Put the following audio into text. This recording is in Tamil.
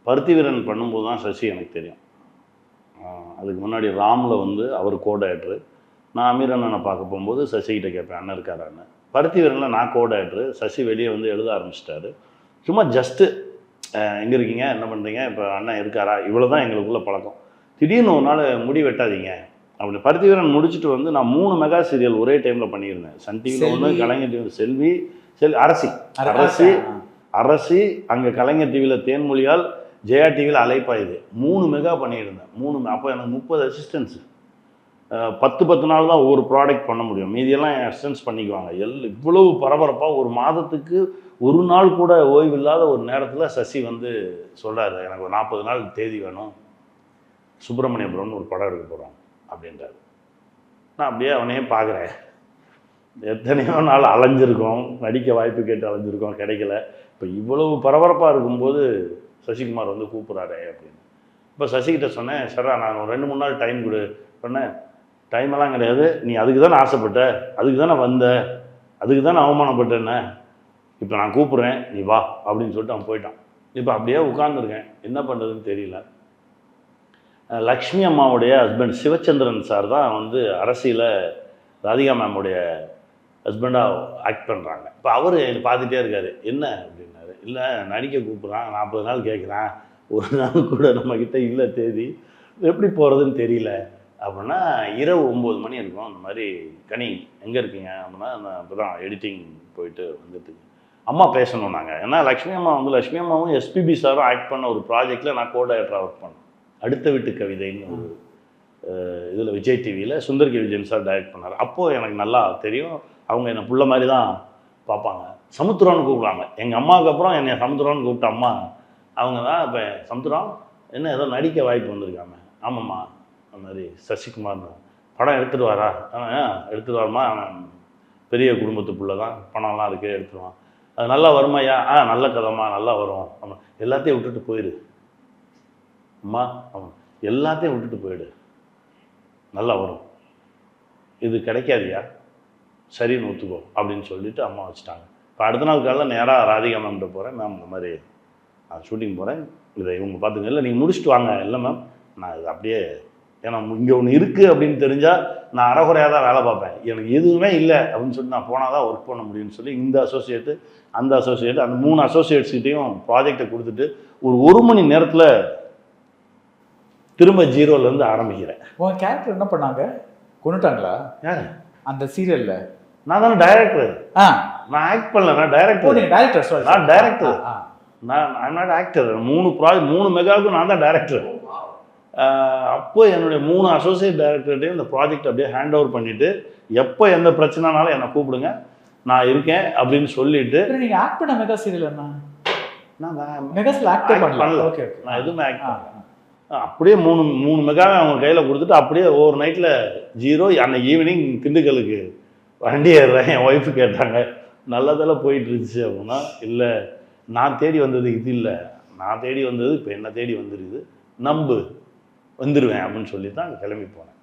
பருத்தி வீரன் பண்ணும்போது தான் சசி எனக்கு தெரியும். அதுக்கு முன்னாடி ராமில் வந்து அவர் கோட் ஆக்டரு. நான் அமீர் அண்ணனை பார்க்க போகும்போது சசிகிட்ட கேட்பேன், அண்ணன் இருக்காரான்னு. பருத்தி வீரனில் நான் கோட் ஆக்டரு. சசி வெளியே வந்து எழுத ஆரம்பிச்சிட்டாரு. சும்மா ஜஸ்ட்டு எங்கே இருக்கீங்க, என்ன பண்ணுறீங்க, இப்போ அண்ணன் இருக்காரா, இவ்வளோ தான் எங்களுக்குள்ள பழக்கம். திடீர்னு ஒரு நாள் முடி வெட்டாதீங்க அப்படி. பருத்தி வீரன் முடிச்சுட்டு வந்து நான் 3 மெகா சீரியல் ஒரே டைமில் பண்ணியிருந்தேன். சன் டிவியில் ஒன்று, கலைஞர் டிவியில் செல்வி, அரசி, அங்கே கலைஞர் டிவியில் தேன்மொழியால், ஜெயா டிவியில் அலைப்பாயுது. 3 மெகா பண்ணியிருந்தேன். 3 அப்போ எனக்கு 30 அசிஸ்டன்ஸு. 10 நாள் தான் ஒவ்வொரு ப்ராடக்ட் பண்ண முடியும், மீதியெல்லாம் என் அசிஸ்டன்ஸ் பண்ணிக்குவாங்க. இவ்வளவு பரபரப்பாக ஒரு மாதத்துக்கு ஒரு நாள் கூட ஓய்வு இல்லாத ஒரு நேரத்தில் சசி வந்து சொல்கிறாரு, எனக்கு ஒரு 40 நாள் தேதி வேணும், சுப்பிரமணியபுரம்னு ஒரு படம் எடுக்க போகிறோம் அப்படின்றாரு. நான் அப்படியே அவனையும் பார்க்குறேன். எத்தனையோ நாள் அலைஞ்சிருக்கோம், நடிக்க வாய்ப்பு கேட்டு அலைஞ்சிருக்கோம், கிடைக்கல. இப்போ இவ்வளவு பரபரப்பாக இருக்கும்போது சசிகுமார் வந்து கூப்பிட்றாரு அப்படின்னு. இப்போ சசிகிட்ட சொன்னேன், சார் நான் ஒரு 2-3 நாள் டைம் கொடு. சொன்னேன், டைமெல்லாம் கிடையாது, நீ அதுக்கு தானே ஆசைப்பட்ட, அதுக்கு தானே வந்த, அதுக்கு தானே அவமானப்பட்டேன்ன, இப்போ நான் கூப்பிட்றேன் நீ வா அப்படின்னு சொல்லிட்டு அவன் போயிட்டான். இப்போ அப்படியே உட்காந்துருக்கேன், என்ன பண்ணுறதுன்னு தெரியல. லக்ஷ்மி அம்மாவுடைய ஹஸ்பண்ட் சிவச்சந்திரன் சார் தான் வந்து அரசியல ராதிகா மேமுடைய ஹஸ்பண்டாக ஆக்ட் பண்ணுறாங்க. இப்போ அவர் பார்த்துட்டே இருக்காரு. என்ன அப்படின்னாரு. இல்லை நடிக்க கூப்பிட்றான், 40 நாள் கேட்குறான், ஒரு நாள் கூட நம்மக்கிட்ட இல்லை தேதி, எப்படி போகிறதுன்னு தெரியல அப்படின்னா. இரவு 9 மணி இருக்கும். அந்த மாதிரி கனி எங்கே இருக்கீங்க அப்படின்னா, நான் இப்போ தான் எடிட்டிங் போயிட்டு வந்துட்டு அம்மா பேசணும் நாங்கள். ஏன்னா லக்ஷ்மி அம்மாவும் எஸ்பிபி சாரும் ஆக்ட் பண்ண ஒரு ப்ராஜெக்டில் நான் கோட் ஆக்டராக ஒர்க் பண்ணேன். அடுத்த வீட்டு கவிதைன்னு ஒரு இதில் விஜய் டிவியில் Sundar K Vijayan sir direct பண்ணார். அப்போது எனக்கு நல்லா தெரியும், அவங்க என்னை புள்ள மாதிரி தான் பார்ப்பாங்க. சமுத்திரம்னு கூப்பிடுவாங்க. எங்கள் அம்மாவுக்கு அப்புறம் என்னை சமுத்திரம்னு கூப்பிட்ட அம்மா அவங்க தான். இப்போ சமுத்திரம் என்ன ஏதோ நடிக்க வாய்ப்பு வந்திருக்காங்க. ஆமாம்மா, அந்த மாதிரி சசிகுமார் படம் எடுத்துகிட்டு வாரா, எடுத்துகிட்டு வரமா, பெரிய குடும்பத்து பிள்ளை தான், பணம்லாம் இருக்குது, எடுத்துருவான். அது நல்லா வருமாயா, நல்ல கதைம்மா, நல்லா வரும். ஆமாம், எல்லாத்தையும் விட்டுட்டு போயிடு அம்மா, ஆமாம் எல்லாத்தையும் விட்டுட்டு போயிடு, நல்லா வரும், இது கிடைக்காதியா, சரின்னு ஒத்துக்கோ அப்படின்னு சொல்லிட்டு அம்மா வச்சுட்டாங்க. இப்போ அடுத்த நாள் காலையில் நேராக ராதிகா மேம்கிட்ட போகிறேன். மேம் இந்த மாதிரி நான் ஷூட்டிங் போகிறேன், இதை இவங்க பார்த்துங்க, இல்லை நீங்கள் முடிச்சுட்டு வாங்க. இல்லை மேம் நான் இது அப்படியே, ஏன்னா இங்கே ஒன்று இருக்குது அப்படின்னு தெரிஞ்சால் நான் அறகுறையாக தான் வேலை பார்ப்பேன், எனக்கு எதுவுமே இல்லை அப்படின்னு சொல்லி நான் போனால் தான் ஒர்க் பண்ண முடியும்னு சொல்லி இந்த அசோசியேட்டு அந்த அசோசியேட் அந்த 3 அசோசியேட்ஸ்கிட்டையும் ப்ராஜெக்டை கொடுத்துட்டு ஒரு மணி நேரத்தில் திரும்ப ஜீரோலேருந்து ஆரம்பிக்கிறேன். உங்கள் கேரக்டர் என்ன பண்ணாங்க, கொண்டுட்டாங்களா? யார் அந்த சீரியலில்? நான் தானே டைரக்டர். நான் ஆக்ட் பண்ணல, நான் டைரக்டர். நான் டைரக்டர், நான் நாட் ஆக்டர். 3 மெகாவுக்கும் நான் தான் டைரக்டர். அப்போ என்னுடைய 3 அசோசியேட் டைரக்டர்கிட்டையும் இந்த ப்ராஜெக்ட் அப்படியே ஹேண்ட் ஓவர் பண்ணிவிட்டு, எப்போ எந்த பிரச்சனைனாலும் என்னை கூப்பிடுங்க, நான் இருக்கேன் அப்படின்னு சொல்லிட்டு. நீங்கள் ஆக்ட் பண்ண மெகா சீரியல் என்ன? நான் மெகாஸில் ஆக்ட் பண்ணல. நான் எதுவுமே ஆக்ட் பண்ணல. அப்படியே 3 மெகாவை அவங்க கையில் கொடுத்துட்டு அப்படியே ஓவர் நைட்டில் ஜீரோ. அன்னைக்கு ஈவினிங் திண்டுக்கலுக்கு வண்டி ஏறுறேன். என் ஒய்ஃபு கேட்டாங்க, நல்லதெல்லாம் போயிட்டு இருந்துச்சு அப்படின்னா. இல்லை, நான் தேடி வந்தது இது இல்லை, நான் தேடி வந்தது இப்போ என்ன தேடி வந்துருக்குது, நம்பு வந்துடுவேன் அப்படின்னு சொல்லி தான் கிளம்பி போனேன்.